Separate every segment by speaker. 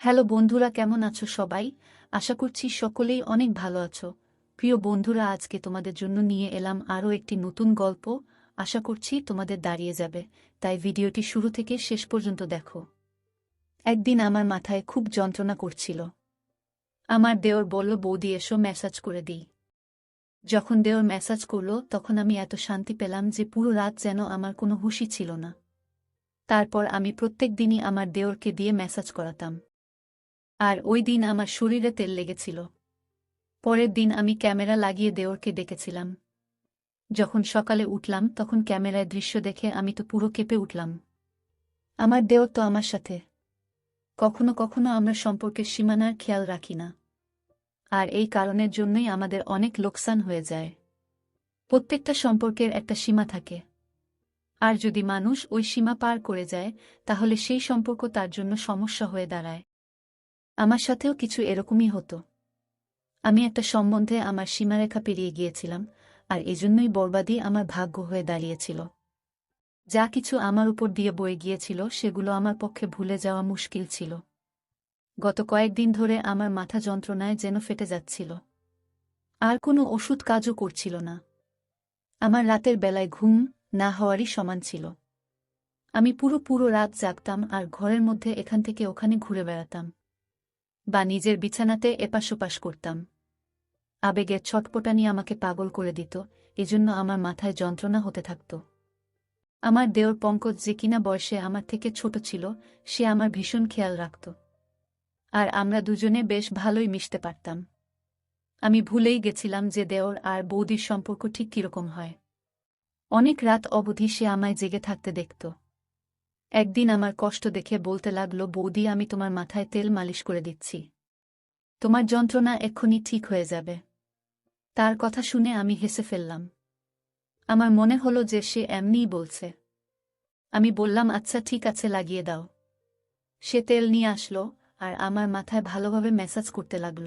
Speaker 1: Hello বন্ধুরা, কেমন আছো সবাই? আশা করছি সকলেই অনেক ভালো আছো। প্রিয় বন্ধুরা, আজকে তোমাদের জন্য নিয়ে এলাম আরও একটি নতুন গল্প। আশা করছি তোমাদের দাঁড়িয়ে যাবে, তাই ভিডিওটি শুরু থেকে শেষ পর্যন্ত দেখো। একদিন আমার মাথায় খুব যন্ত্রণা করছিল। আমার দেওর বলল, বৌদি এসো ম্যাসাজ করে দিই। যখন দেওর ম্যাসাজ করল তখন আমি এত শান্তি পেলাম যে পুরো রাত যেন আমার কোনো হুঁশই ছিল না। তারপর আমি প্রত্যেক দিনই আমার দেওরকে দিয়ে ম্যাসাজ করাতাম। আর ওই দিন আমার শরীরে তেল লেগেছিল। পরের দিন আমি ক্যামেরা লাগিয়ে দেওরকে ডেকেছিলাম। যখন সকালে উঠলাম তখন ক্যামেরায় দৃশ্য দেখে আমি তো পুরো কেঁপে উঠলাম। আমার দেওর তো আমার সাথে। কখনো কখনো আমরা সম্পর্কের সীমানার খেয়াল রাখি না, আর এই কারণের জন্যই আমাদের অনেক লোকসান হয়ে যায়। প্রত্যেকটা সম্পর্কের একটা সীমা থাকে, আর যদি মানুষ ওই সীমা পার করে যায় তাহলে সেই সম্পর্ক তার জন্য সমস্যা হয়ে দাঁড়ায়। আমার সাথেও কিছু এরকমই হতো। আমি একটা সম্বন্ধে আমার সীমারেখা পেরিয়ে গিয়েছিলাম, আর এজন্যই বরবাদী আমার ভাগ্য হয়ে দাঁড়িয়েছিল। যা কিছু আমার উপর দিয়ে বয়ে গিয়েছিল সেগুলো আমার পক্ষে ভুলে যাওয়া মুশকিল ছিল। গত কয়েকদিন ধরে আমার মাথা যন্ত্রণায় যেন ফেটে যাচ্ছিল। আর কোনো ওষুধ কাজও করছিল না। আমার রাতের বেলায় ঘুম না হওয়ারই সমান ছিল। আমি পুরো রাত জাগতাম আর ঘরের মধ্যে এখান থেকে ওখানে ঘুরে বেড়াতাম, বা নিজের বিছানাতে এপাশ-ওপাশ করতাম। আবেগের ছটপটানি আমাকে পাগল করে দিত, এজন্য আমার মাথায় যন্ত্রণা হতে থাকত। আমার দেওর পঙ্কজ, যে কিনা বয়সে আমার থেকে ছোট ছিল, সে আমার ভীষণ খেয়াল রাখত। আর আমরা দুজনে বেশ ভালোই মিশতে পারতাম। আমি ভুলেই গেছিলাম যে দেওর আর বৌদির সম্পর্ক ঠিক কিরকম হয়। অনেক রাত অবধি সে আমায় জেগে থাকতে দেখত। একদিন আমার কষ্ট দেখে বলতে লাগল, বৌদি আমি তোমার মাথায় তেল মালিশ করে দিচ্ছি, তোমার যন্ত্রণা এক্ষুনি ঠিক হয়ে যাবে। তার কথা শুনে আমি হেসে ফেললাম। আমার মনে হলো যে সে এমনিই বলছে। আমি বললাম, আচ্ছা ঠিক আছে, লাগিয়ে দাও। সে তেল নিয়ে আসলো আর আমার মাথায় ভালোভাবে ম্যাসাজ করতে লাগল।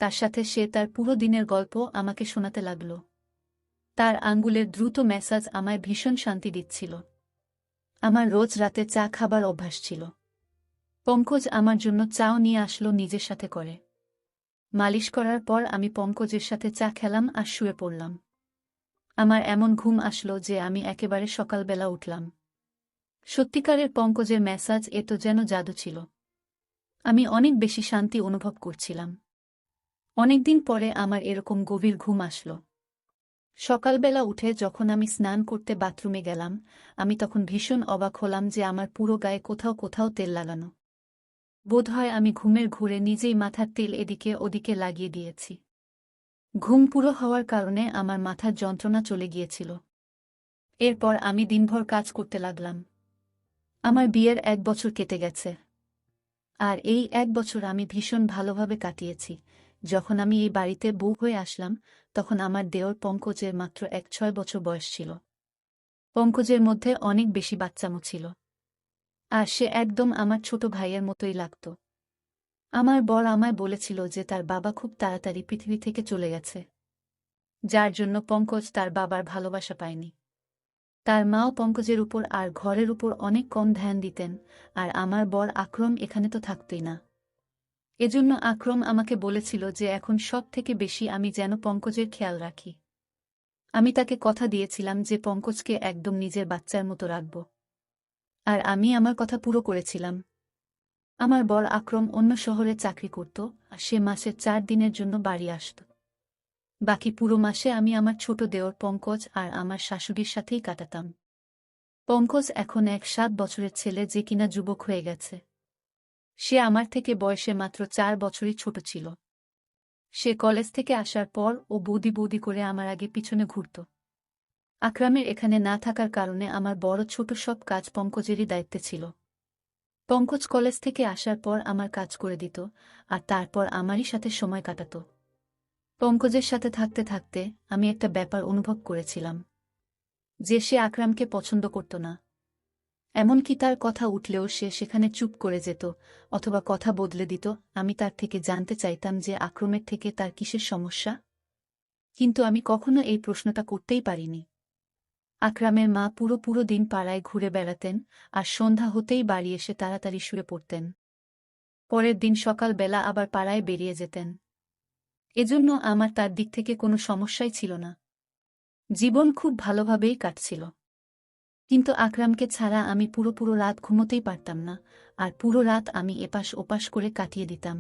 Speaker 1: তার সাথে সে তার পুরো দিনের গল্প আমাকে শোনাতে লাগল। তার আঙ্গুলের দ্রুত ম্যাসাজ আমায় ভীষণ শান্তি দিচ্ছিল। আমার রোজ রাতে চা খাবার অভ্যাস ছিল। পঙ্কজ আমার জন্য চাও নিয়ে আসলো নিজের সাথে করে। মালিশ করার পর আমি পঙ্কজের সাথে চা খেলাম আর শুয়ে পড়লাম। আমার এমন ঘুম আসলো যে আমি একেবারে সকালবেলা উঠলাম। সত্যিকারের পঙ্কজের ম্যাসাজ, এ তো যেন জাদু ছিল। আমি অনেক বেশি শান্তি অনুভব করছিলাম। অনেকদিন পরে আমার এরকম গভীর ঘুম আসলো। সকালবেলা উঠে যখন আমি স্নান করতে বাথরুমে গেলাম, আমি তখন ভীষণ অবাক হলাম যে আমার পুরো গায়ে কোথাও কোথাও তেল লাগানো। বোধহয় আমি ঘুমের ঘোরে নিজেই মাথার তেল এদিকে ওদিকে লাগিয়ে দিয়েছি। ঘুম পুরো হওয়ার কারণে আমার মাথার যন্ত্রণা চলে গিয়েছিল। এরপর আমি দিনভর কাজ করতে লাগলাম। আমার বিয়ের 1 বছর কেটে গেছে। আর এই 1 বছর আমি ভীষণ ভালোভাবে কাটিয়েছি। যখন আমি এই বাড়িতে বউ হয়ে আসলাম তখন আমার দেওর পঙ্কজের মাত্র 6 বছর বয়স ছিল। পঙ্কজের মধ্যে অনেক বেশি বাচ্চামো ছিল। আর সে একদম আমার ছোট ভাইয়ের মতোই লাগত। আমার বর আমায় বলেছিল যে তার বাবা খুব তাড়াতাড়ি পৃথিবী থেকে চলে গেছে, যার জন্য পঙ্কজ তার বাবার ভালোবাসা পায়নি। তার মাও পঙ্কজের উপর আর ঘরের উপর অনেক কম ধ্যান দিতেন, আর আমার বর আকরম এখানে তো থাকতই না। এজন্য আকরম আমাকে বলেছিল যে এখন সব থেকে বেশি আমি যেন পঙ্কজের খেয়াল রাখি। আমি তাকে কথা দিয়েছিলাম যে পঙ্কজকে একদম নিজের বাচ্চার মতো রাখব। আর আমি আমার কথা পুরো করেছিলাম। আমার বর আকরম অন্য শহরে চাকরি করত, আর সে মাসে 4 দিনের জন্য বাড়ি আসত। বাকি পুরো মাসে আমি আমার ছোট দেওর পঙ্কজ আর আমার শাশুড়ির সাথেই কাটাতাম। পঙ্কজ এখন 7 বছরের ছেলে, যে কিনা যুবক হয়ে গেছে। সে আমার থেকে বয়সে মাত্র 4 বছরই ছোট ছিল। সে কলেজ থেকে আসার পর ও বৌদি বৌদি করে আমার আগে পিছনে ঘুরত। আকরামের এখানে না থাকার কারণে আমার বড় ছোট সব কাজ পঙ্কজেরই দায়িত্বে ছিল। পঙ্কজ কলেজ থেকে আসার পর আমার কাজ করে দিত, আর তারপর আমারই সাথে সময় কাটাত। পঙ্কজের সাথে থাকতে থাকতে আমি একটা ব্যাপার অনুভব করেছিলাম, যে সে আকরামকে পছন্দ করত না। এমনকি তার কথা উঠলেও সে সেখানে চুপ করে যেত, অথবা কথা বদলে দিত। আমি তার থেকে জানতে চাইতাম যে আকরমের থেকে তার কিসের সমস্যা, কিন্তু আমি কখনো এই প্রশ্নটা করতেই পারিনি। আকরামের মা পুরো দিন পাড়ায় ঘুরে বেড়াতেন, আর সন্ধ্যা হতেই বাড়ি এসে তাড়াতাড়ি শুয়ে পড়তেন। পরের দিন সকালবেলা আবার পাড়ায় বেরিয়ে যেতেন। এজন্য আমার তার দিক থেকে কোনো সমস্যাই ছিল না। জীবন খুব ভালোভাবেই কাটছিল। কিন্তু আকরামকে ছাড়া আমি পুরো রাত ঘুমোতেই পারতাম না, আর পুরো রাত আমি এপাশ ওপাশ করে কাটিয়ে দিতাম।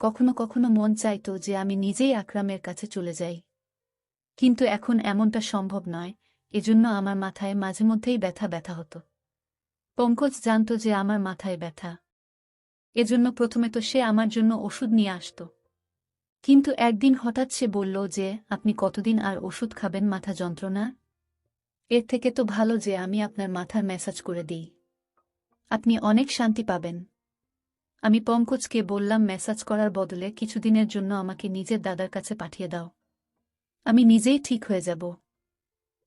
Speaker 1: কখনো কখনো মন চাইত যে আমি নিজেই আকরামের কাছে চলে যাই। কিন্তু এখন এমনটা সম্ভব নয়, এজন্য আমার মাথায় মাঝেমধ্যেই ব্যথা ব্যথা হতো। পঙ্কজ জানত যে আমার মাথায় ব্যথা। এজন্য প্রথমে তো সে আমার জন্য ওষুধ নিয়ে আসত। কিন্তু একদিন হঠাৎ সে বলল যে, আপনি কতদিন আর ওষুধ খাবেন মাথা যন্ত্রণা? এর থেকে তো ভালো যে আমি আপনার মাথার ম্যাসাজ করে দিই। আপনি অনেক শান্তি পাবেন। আমি পঙ্কজকে বললাম, ম্যাসাজ করার বদলে কিছুদিনের জন্য আমাকে নিজের দাদার কাছে পাঠিয়ে দাও। আমি নিজেই ঠিক হয়ে যাব।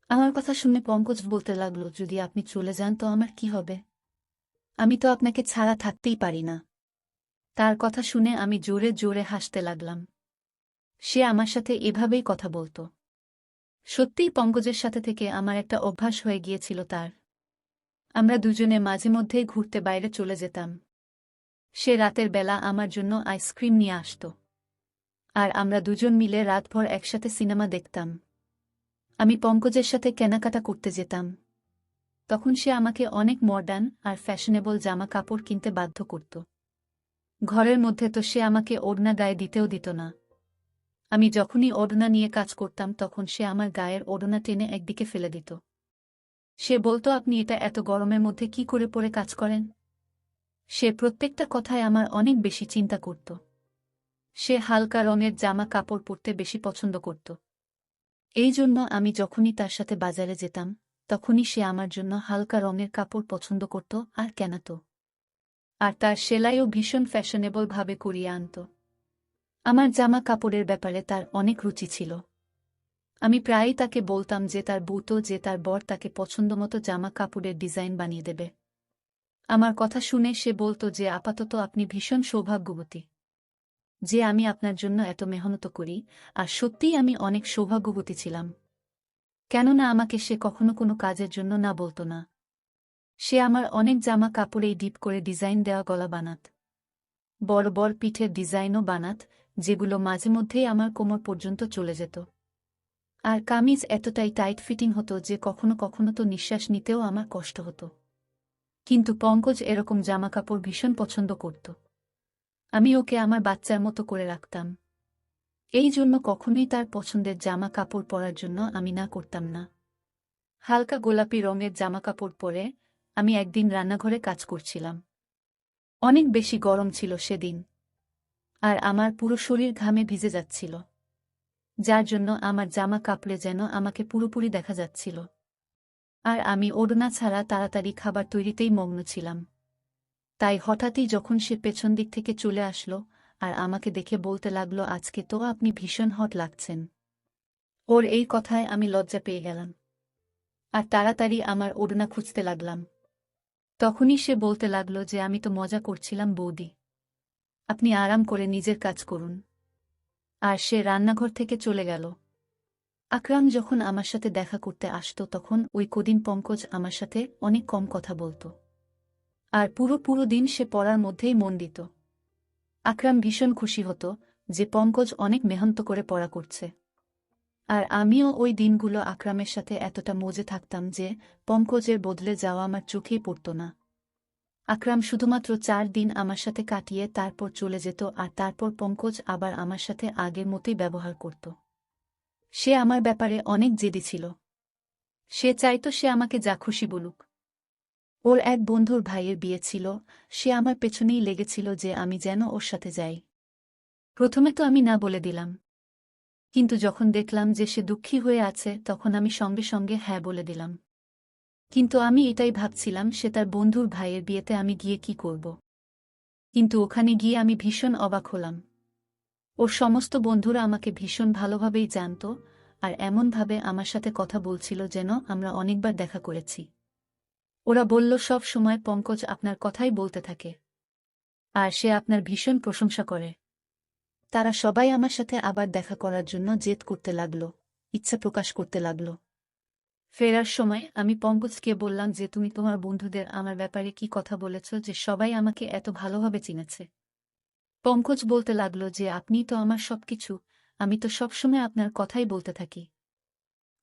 Speaker 1: আমার কথা শুনে পঙ্কজ বলতে লাগল, যদি আপনি চলে যান তো আমার কি হবে? আমি তো আপনাকে ছাড়া থাকতেই পারি না। তার কথা শুনে আমি জোরে জোরে হাসতে লাগলাম। সে আমার সাথে এভাবেই কথা বলত। সত্যিই পঙ্কজের সাথে থেকে আমার একটা অভ্যাস হয়ে গিয়েছিল তার। আমরা দুজনে মাঝে মধ্যেই ঘুরতে বাইরে চলে যেতাম। সে রাতের বেলা আমার জন্য আইসক্রিম নিয়ে আসত। আর আমরা দুজন মিলে রাতভর একসাথে সিনেমা দেখতাম। আমি পঙ্কজের সাথে কেনাকাটা করতে যেতাম। তখন সে আমাকে অনেক মডার্ন আর ফ্যাশনেবল জামা কাপড় কিনতে বাধ্য করত। ঘরের মধ্যে তো সে আমাকে ওড়না গায়ে দিতেও দিত না। আমি যখনই ওড়না নিয়ে কাজ করতাম তখন সে আমার গায়ের ওড়না টেনে একদিকে ফেলে দিত। সে বলতো, আপনি এটা এত গরমের মধ্যে কি করে পরে কাজ করেন? সে প্রত্যেকটা কথায় আমার অনেক বেশি চিন্তা করত। সে হালকা রঙের জামা কাপড় পরতে বেশি পছন্দ করত। এই জন্য আমি যখনই তার সাথে বাজারে যেতাম তখনই সে আমার জন্য হালকা রঙের কাপড় পছন্দ করত আর কেনাত। আর তার সেলাইও ভীষণ ফ্যাশনেবল ভাবে করিয়ে আনত। আমার জামা কাপড়ের ব্যাপারে তার অনেক রুচি ছিল। আমি প্রায়ই তাকে বলতাম যে তার বউতো যে তার বর তাকে পছন্দমতো জামা কাপড়ের ডিজাইন বানিয়ে দেবে। আমার কথা শুনে সে বলত যে, আপাতত আপনি ভীষণ সৌভাগ্যবতী যে আমি আপনার জন্য এত মেহনত করি। আর সত্যিই আমি অনেক সৌভাগ্যবতী ছিলাম। কেননা আমাকে সে কখনো কোনো কাজের জন্য না বলত না। সে আমার অনেক জামা কাপড়েই ডিপ করে ডিজাইন দেওয়া গলা বানাত। বড় বড় পিঠের ডিজাইনও বানাত, যেগুলো মাঝে মধ্যেই আমার কোমর পর্যন্ত চলে যেত। আর কামিজ এতটাই টাইট ফিটিং হতো যে কখনো কখনো তো নিঃশ্বাস নিতেও আমার কষ্ট হতো। কিন্তু পঙ্কজ এরকম জামাকাপড় ভীষণ পছন্দ করত। আমি ওকে আমার বাচ্চার মতো করে রাখতাম। এই জন্য কখনোই তার পছন্দের জামা কাপড় পরার জন্য আমি না করতাম না। হালকা গোলাপি রঙের জামাকাপড় পরে আমি একদিন রান্নাঘরে কাজ করছিলাম। অনেক বেশি গরম ছিল সেদিন। আর আমার পুরো শরীর ঘামে ভিজে যাচ্ছিল, যার জন্য আমার জামা কাপড়ে যেন আমাকে পুরোপুরি দেখা যাচ্ছিল। আর আমি ওড়না ছাড়া তাড়াতাড়ি খাবার তৈরিতেই মগ্ন ছিলাম। তাই হঠাৎই যখন সে পেছন দিক থেকে চলে আসলো আর আমাকে দেখে বলতে লাগলো, আজকে তো আপনি ভীষণ হট লাগছেন। ওর এই কথায় আমি লজ্জা পেয়ে গেলাম আর তাড়াতাড়ি আমার ওড়না খুঁজতে লাগলাম। তখনই সে বলতে লাগলো যে, আমি তো মজা করছিলাম বৌদি, আপনি আরাম করে নিজের কাজ করুন। আর সে রান্নাঘর থেকে চলে গেল। আকরাম যখন আমার সাথে দেখা করতে আসতো তখন ওই কদিন পঙ্কজ আমার সাথে অনেক কম কথা বলত। আর পুরো দিন সে পড়ার মধ্যেই মন দিত। আকরাম ভীষণ খুশি হতো যে পঙ্কজ অনেক মেহনত করে পড়া করছে। আর আমিও ওই দিনগুলো আকরামের সাথে এতটা মজে থাকতাম যে পঙ্কজের বদলে যাওয়া আমার চোখেই পড়ত না। আকরাম শুধুমাত্র 4 দিন আমার সাথে কাটিয়ে তারপর চলে যেত, আর তারপর পঙ্কজ আবার আমার সাথে আগের মতোই ব্যবহার করত। সে আমার ব্যাপারে অনেক জেদি ছিল। সে চাইত সে আমাকে যা খুশি বলুক। ওর এক বন্ধুর ভাইয়ের বিয়ে ছিল, সে আমার পেছনেই লেগেছিল যে আমি যেন ওর সাথে যাই। প্রথমে তো আমি না বলে দিলাম, কিন্তু যখন দেখলাম যে সে দুঃখী হয়ে আছে তখন আমি সঙ্গে সঙ্গে হ্যাঁ বলে দিলাম। কিন্তু আমি এটাই ভাবছিলাম, সে তার বন্ধুর ভাইয়ের বিয়েতে আমি গিয়ে কি করব। কিন্তু ওখানে গিয়ে আমি ভীষণ অবাক হলাম। ওর সমস্ত বন্ধুরা আমাকে ভীষণ ভালোভাবেই জানত, আর এমনভাবে আমার সাথে কথা বলছিল যেন আমরা অনেকবার দেখা করেছি। ওরা বলল, সব সময় পঙ্কজ আপনার কথাই বলতে থাকে, আর সে আপনার ভীষণ প্রশংসা করে। তারা সবাই আমার সাথে আবার দেখা করার জন্য জেদ করতে লাগল, ইচ্ছা প্রকাশ করতে লাগল। ফেরার সময় আমি পঙ্কজকে বললাম যে তুমি তোমার বন্ধুদের আমার ব্যাপারে কি কথা বলেছ যে সবাই আমাকে এত ভালোভাবে চিনেছে। পঙ্কজ বলতে লাগলো যে আপনিই তো আমার সবকিছু, আমি তো সবসময় আপনার কথাই বলতে থাকি।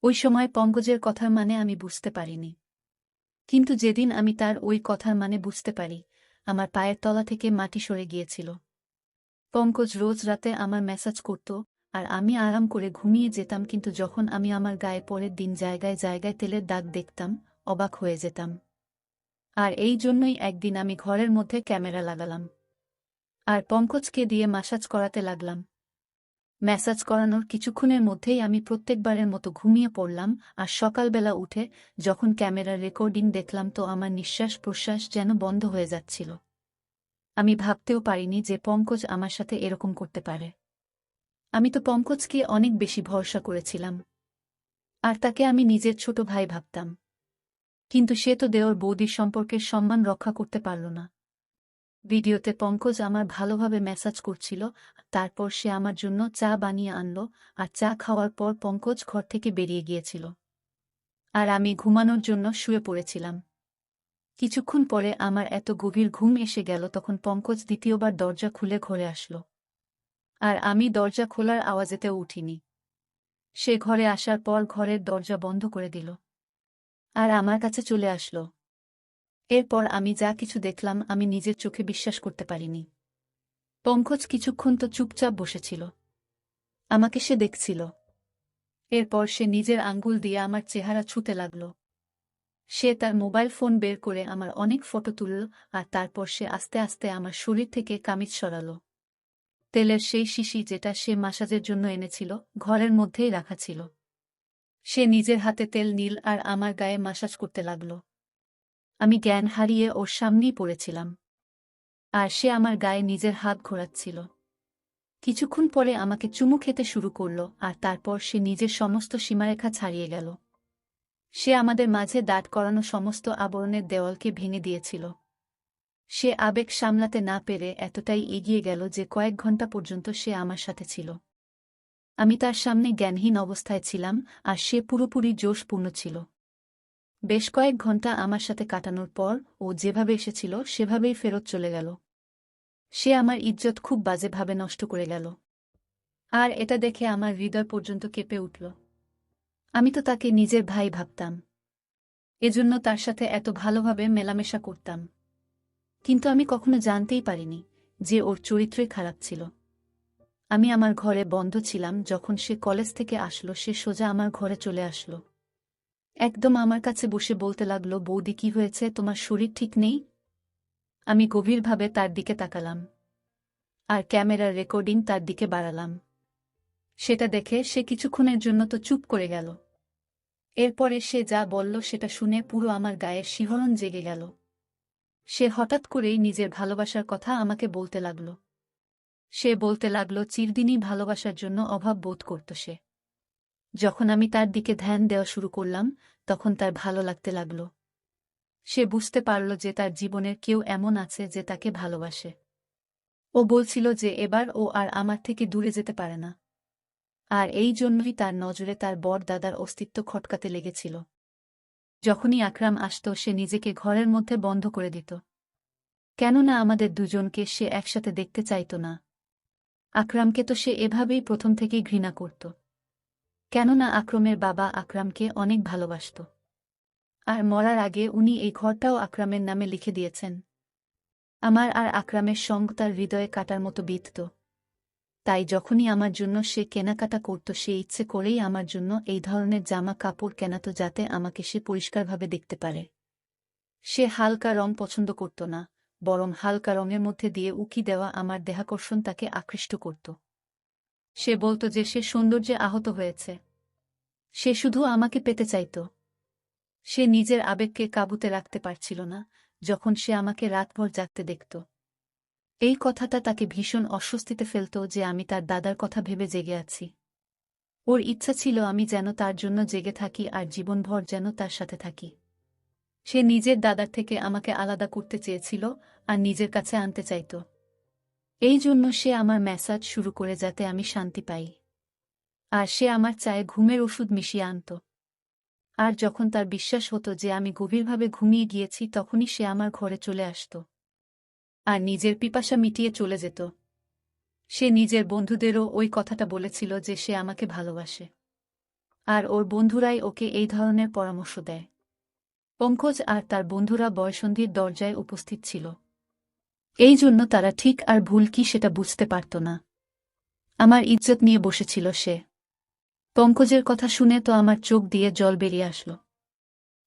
Speaker 1: ওই সময় পঙ্কজের কথার মানে আমি বুঝতে পারিনি। কিন্তু যেদিন আমি তার ওই কথার মানে বুঝতে পারি, আমার পায়ের তলা থেকে মাটি সরে গিয়েছিল। পঙ্কজ রোজ রাতে আমার মেসাজ করত, আর আমি আরাম করে ঘুমিয়ে যেতাম, কিন্তু যখন আমি আমার গায়ে পরের দিন জায়গায় জায়গায় তেলের দাগ দেখতাম, অবাক হয়ে যেতাম। আর এই জন্যই একদিন আমি ঘরের মধ্যে ক্যামেরা লাগালাম আর পঙ্কজকে দিয়ে মাসাজ করাতে লাগলাম। ম্যাসাজ করানোর কিছুক্ষণের মধ্যেই আমি প্রত্যেকবারের মতো ঘুমিয়ে পড়লাম, আর সকালবেলা উঠে যখন ক্যামেরার রেকর্ডিং দেখলাম তো আমার নিঃশ্বাস প্রশ্বাস যেন বন্ধ হয়ে যাচ্ছিল। আমি ভাবতেও পারিনি যে পঙ্কজ আমার সাথে এরকম করতে পারে। আমি তো পঙ্কজকে অনেক বেশি ভরসা করেছিলাম, আর তাকে আমি নিজের ছোট ভাই ভাবতাম। কিন্তু সে তো দেওর বৌদির সম্পর্কের সম্মান রক্ষা করতে পারল না। ভিডিওতে পঙ্কজ আমার ভালোভাবে ম্যাসাজ করছিল, তারপর সে আমার জন্য চা বানিয়ে আনল, আর চা খাওয়ার পর পঙ্কজ ঘর থেকে বেরিয়ে গিয়েছিল। আর আমি ঘুমানোর জন্য শুয়ে পড়েছিলাম। কিছুক্ষণ পরে আমার এত গভীর ঘুম এসে গেল, তখন পঙ্কজ দ্বিতীয়বার দরজা খুলে ঘরে আসলো। আর আমি দরজা খোলার আওয়াজেতেও উঠিনি। সে ঘরে আসার পর ঘরের দরজা বন্ধ করে দিল আর আমার কাছে চলে আসলো। এরপর আমি যা কিছু দেখলাম আমি নিজের চোখে বিশ্বাস করতে পারিনি। পঙ্কজ কিছুক্ষণ তো চুপচাপ বসেছিল, আমাকে সে দেখছিল। এরপর সে নিজের আঙ্গুল দিয়ে আমার চেহারা ছুঁতে লাগল। সে তার মোবাইল ফোন বের করে আমার অনেক ফটো তুলল, আর তারপর সে আস্তে আস্তে আমার শরীর থেকে কামিজ সরাল। তেলের সেই শিশি যেটা সে মাসাজের জন্য এনেছিল ঘরের মধ্যেই রাখা ছিল। সে নিজের হাতে তেল নীল আর আমার গায়ে মাসাজ করতে লাগল। আমি জ্ঞান হারিয়ে ওর সামনেই পড়েছিলাম, আর সে আমার গায়ে নিজের হাত ঘোরাচ্ছিল। কিছুক্ষণ পরে আমাকে চুমু খেতে শুরু করল, আর তারপর সে নিজের সমস্ত সীমারেখা ছাড়িয়ে গেল। সে আমাদের মাঝে দাঁড় করানো সমস্ত আবরণের দেওয়ালকে ভেঙে দিয়েছিল। সে আবেগ সামলাতে না পেরে এতটাই এগিয়ে গেল যে কয়েক ঘন্টা পর্যন্ত সে আমার সাথে ছিল। আমি তার সামনে জ্ঞানহীন অবস্থায় ছিলাম, আর সে পুরোপুরি জোশপূর্ণ ছিল। বেশ কয়েক ঘন্টা আমার সাথে কাটানোর পর ও যেভাবে এসেছিল সেভাবেই ফেরত চলে গেল। সে আমার ইজ্জত খুব বাজেভাবে নষ্ট করে গেল, আর এটা দেখে আমার হৃদয় পর্যন্ত কেঁপে উঠল। আমি তো তাকে নিজের ভাই ভাবতাম, এজন্য তার সাথে এত ভালোভাবে মেলামেশা করতাম। কিন্তু আমি কখনো জানতেই পারিনি যে ওর চরিত্রই খারাপ ছিল। আমি আমার ঘরে বন্ধ ছিলাম, যখন সে কলেজ থেকে আসলো সে সোজা আমার ঘরে চলে আসলো। একদম আমার কাছে বসে বলতে লাগলো, বৌদি কি হয়েছে, তোমার শরীর ঠিক নেই? আমি গভীরভাবে তার দিকে তাকালাম, আর ক্যামেরার রেকর্ডিং তার দিকে বাড়ালাম। সেটা দেখে সে কিছুক্ষণের জন্য তো চুপ করে গেল। এরপরে সে যা বলল সেটা শুনে পুরো আমার গায়ের শিহরণ জেগে গেল। সে হঠাৎ করেই নিজের ভালোবাসার কথা আমাকে বলতে লাগল। সে বলতে লাগল চিরদিনই ভালোবাসার জন্য অভাব বোধ করত সে। যখন আমি তার দিকে ধ্যান দেওয়া শুরু করলাম তখন তার ভালো লাগতে লাগল। সে বুঝতে পারল যে তার জীবনের কেউ এমন আছে যে তাকে ভালোবাসে। ও বলছিল যে এবার ও আর আমার থেকে দূরে যেতে পারে না, আর এই জন্যই তার নজরে তার বড় দাদার অস্তিত্ব খটকাতে লেগেছিল। যখনই আকরাম আসত সে নিজেকে ঘরের মধ্যে বন্ধ করে দিত, কেননা আমাদের দুজনকে সে একসাথে দেখতে চাইত না। আকরামকে তো সে এভাবেই প্রথম থেকেই ঘৃণা করত, কেননা আকরামের বাবা আকরামকে অনেক ভালোবাসত, আর মরার আগে উনি এই ঘরটাও আকরামের নামে লিখে দিয়েছেন। আমার আর আকরামের সঙ্গ তার হৃদয়ে কাটার মতো বিঁধত। তাই যখনই আমার জন্য সে কেনাকাটা করত সে ইচ্ছে করেই আমার জন্য এই ধরনের জামা কাপড় কেনাত যাতে আমাকে সে পরিষ্কারভাবে দেখতে পারে। সে হালকা রং পছন্দ করত না, বরং হালকা রঙের মধ্যে দিয়ে উকি দেওয়া আমার দেহাকর্ষণ তাকে আকৃষ্ট করত। সে বলত যে সে সৌন্দর্যে আহত হয়েছে, সে শুধু আমাকে পেতে চাইত। সে নিজের আবেগকে কাবুতে রাখতে পারছিল না যখন সে আমাকে রাতভর জাগতে দেখত। এই কথাটা তাকে ভীষণ অস্বস্তিতে ফেলত যে আমি তার দাদার কথা ভেবে জেগে আছি। ওর ইচ্ছা ছিল আমি যেন তার জন্য জেগে থাকি আর জীবনভর যেন তার সাথে থাকি। সে নিজের দাদার থেকে আমাকে আলাদা করতে চেয়েছিল আর নিজের কাছে আনতে চাইত। এই জন্য সে আমার ম্যাসাজ শুরু করে যাতে আমি শান্তি পাই। আর সে আমার চায়ে ঘুমের ওষুধ মিশিয়ে আনত। আর যখন তার বিশ্বাস হতো যে আমি গভীরভাবে ঘুমিয়ে গিয়েছি তখনই সে আমার ঘরে চলে আসত আর নিজের পিপাসা মিটিয়ে চলে যেত। সে নিজের বন্ধুদেরও ওই কথাটা বলেছিল যে সে আমাকে ভালোবাসে, আর ওর বন্ধুরাই ওকে এই ধরনের পরামর্শ দেয়। পঙ্কজ আর তার বন্ধুরা বয়ঃসন্ধির দরজায় উপস্থিত ছিল, এই জন্য তারা ঠিক আর ভুল কি সেটা বুঝতে পারত না। আমার ইজ্জত নিয়ে বসেছিল সে। পঙ্কজের কথা শুনে তো আমার চোখ দিয়ে জল বেরিয়ে আসলো।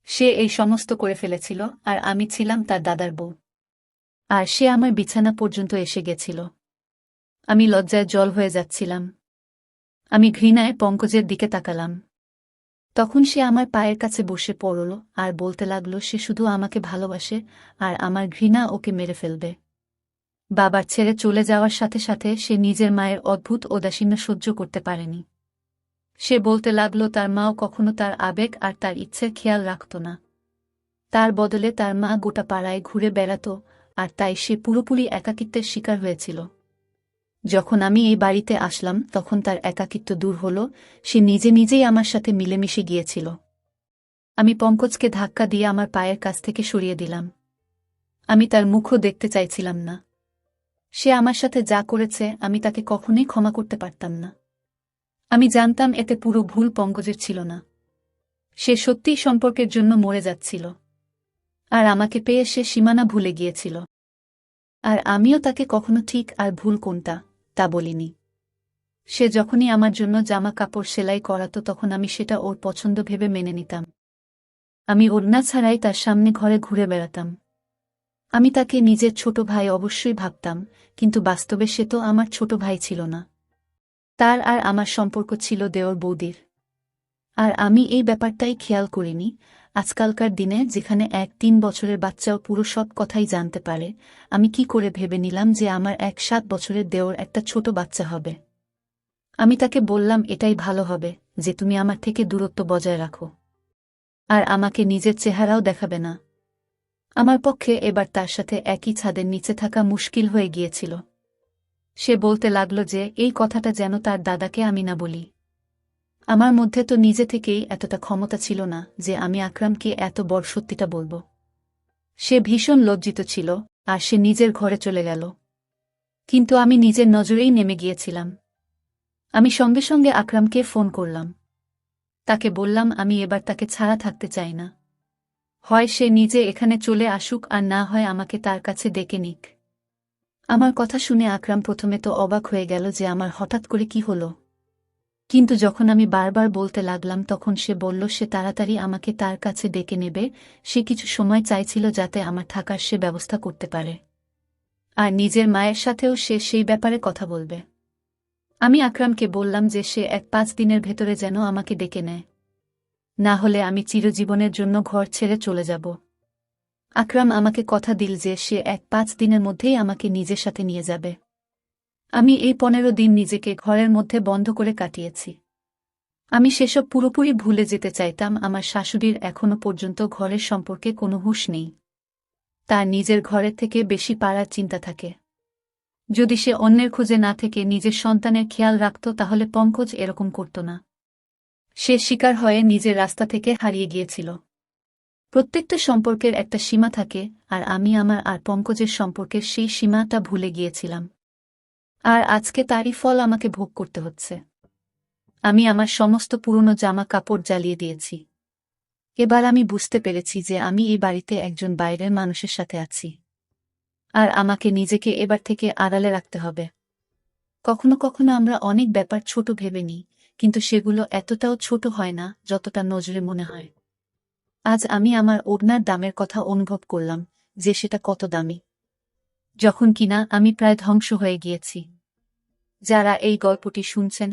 Speaker 1: সে এই সমস্ত করে ফেলেছিল, আর আমি ছিলাম তার দাদার বউ, আর সে আমার বিছানা পর্যন্ত এসে গেছিল। আমি লজ্জায় জল হয়ে যাচ্ছিলাম। আমি ঘৃণায় পঙ্কজের দিকে তাকালাম। তখন সে আমার পায়ের কাছে বসে পড়ল আর বলতে লাগল সে শুধু আমাকে ভালোবাসে আর আমার ঘৃণা ওকে মেরে ফেলবে। বাবার ছেড়ে চলে যাওয়ার সাথে সাথে সে নিজের মায়ের অদ্ভুত উদাসীন্য সহ্য করতে পারেনি। সে বলতে লাগল তার মাও কখনো তার আবেগ আর তার ইচ্ছের খেয়াল রাখত না। তার বদলে তার মা গোটা পাড়ায় ঘুরে বেড়াত, আর তাই সে পুরোপুরি একাকিত্বের শিকার হয়েছিল। যখন আমি এই বাড়িতে আসলাম তখন তার একাকিত্ব দূর হল, সে নিজে নিজেই আমার সাথে মিলেমিশে গিয়েছিল। আমি পঙ্কজকে ধাক্কা দিয়ে আমার পায়ের কাছ থেকে সরিয়ে দিলাম। আমি তার মুখও দেখতে চাইছিলাম না। সে আমার সাথে যা করেছে আমি তাকে কখনোই ক্ষমা করতে পারতাম না। আমি জানতাম এতে পুরো ভুল পঙ্কজের ছিল না। সে সত্যিই সম্পর্কের জন্য মরে যাচ্ছিল, আর আমাকে পেয়ে সে সীমানা ভুলে গিয়েছিল। আর আমিও তাকে কখনো ঠিক আর ভুল কোনটা তা বলিনি। সে যখনই আমার জন্য জামা কাপড় সেলাই করাতো তখন আমি সেটা ওর পছন্দ ভেবে মেনে নিতাম। আমি ওড়না ছাড়াই তার সামনে ঘরে ঘুরে বেড়াতাম। আমি তাকে নিজের ছোট ভাই অবশ্যই ভাবতাম, কিন্তু বাস্তবে সে তো আমার ছোট ভাই ছিল না। তার আর আমার সম্পর্ক ছিল দেওর বৌদির। আর আমি এই ব্যাপারটাই খেয়াল করিনি। আজকালকার দিনে যেখানে 1-3 বছরের বাচ্চাও পুরো সব কথাই জানতে পারে, আমি কি করে ভেবে নিলাম যে আমার 7 বছরের দেওর একটা ছোট বাচ্চা হবে। আমি তাকে বললাম এটাই ভালো হবে যে তুমি আমার থেকে দূরত্ব বজায় রাখো, আর আমাকে নিজের চেহারাও দেখাবে না। আমার পক্ষে এবার তার সাথে একই ছাদের নিচে থাকা মুশকিল হয়ে গিয়েছিল। সে বলতে লাগল যে এই কথাটা যেন তার দাদাকে আমি না বলি। আমার মধ্যে তো নিজে থেকেই এতটা ক্ষমতা ছিল না যে আমি আকরামকে এত বড় সত্যিটা বলবো। সে ভীষণ লজ্জিত ছিল, আর সে নিজের ঘরে চলে গেল। কিন্তু আমি নিজের নজরেই নেমে গিয়েছিলাম। আমি সঙ্গে সঙ্গে আকরামকে ফোন করলাম। তাকে বললাম আমি এবার তাকে ছাড়া থাকতে চাই না। হয় সে নিজে এখানে চলে আসুক, আর না হয় আমাকে তার কাছে ডেকে নিক। আমার কথা শুনে আকরাম প্রথমে তো অবাক হয়ে গেল যে আমার হঠাৎ করে কি হলো, কিন্তু যখন আমি বারবার বলতে লাগলাম তখন সে বলল সে তাড়াতাড়ি আমাকে তার কাছে ডেকে নেবে। সে কিছু সময় চাইছিল যাতে আমার থাকার সে ব্যবস্থা করতে পারে, আর নিজের মায়ের সাথেও সে সেই ব্যাপারে কথা বলবে। আমি আকরামকে বললাম যে সে 1-5 দিনের ভেতরে যেন আমাকে ডেকে নেয়, না হলে আমি চিরজীবনের জন্য ঘর ছেড়ে চলে যাব। আকরাম আমাকে কথা দিল যে সে 1-5 দিনের মধ্যেই আমাকে নিজের সাথে নিয়ে যাবে। আমি এই 15 দিন নিজেকে ঘরের মধ্যে বন্ধ করে কাটিয়েছি। আমি সেসব পুরোপুরি ভুলে যেতে চাইতাম। আমার শাশুড়ির এখনো পর্যন্ত ঘরের সম্পর্কে কোনো হুঁশ নেই। তার নিজের ঘরের থেকে বেশি পাড়ার চিন্তা থাকে। যদি সে অন্যের খোঁজে না থেকে নিজের সন্তানের খেয়াল রাখত তাহলে পঙ্কজ এরকম করত না। সে শিকার হয়ে নিজের রাস্তা থেকে হারিয়ে গিয়েছিল। প্রত্যেকটা সম্পর্কের একটা সীমা থাকে, আর আমি আমার আর পঙ্কজের সম্পর্কের সেই সীমাটা ভুলে গিয়েছিলাম। আর আজকে তারই ফল আমাকে ভোগ করতে হচ্ছে। আমি আমার সমস্ত পুরনো জামা কাপড় জ্বালিয়ে দিয়েছি। এবার আমি বুঝতে পেরেছি যে আমি এই বাড়িতে একজন বাইরের মানুষের সাথে আছি, আর আমাকে নিজেকে এবার থেকে আড়ালে রাখতে হবে। কখনো কখনো আমরা অনেক ব্যাপার ছোট ভেবে নিই, কিন্তু সেগুলো এতটাও ছোট হয় না যতটা নজরে মনে হয়। আজ আমি আমার ওড়নার দামের কথা অনুভব করলাম, যে সেটা কত দামি, যখন কিনা আমি প্রায় ধ্বংস হয়ে গিয়েছি। যারা এই গল্পটি শুনছেন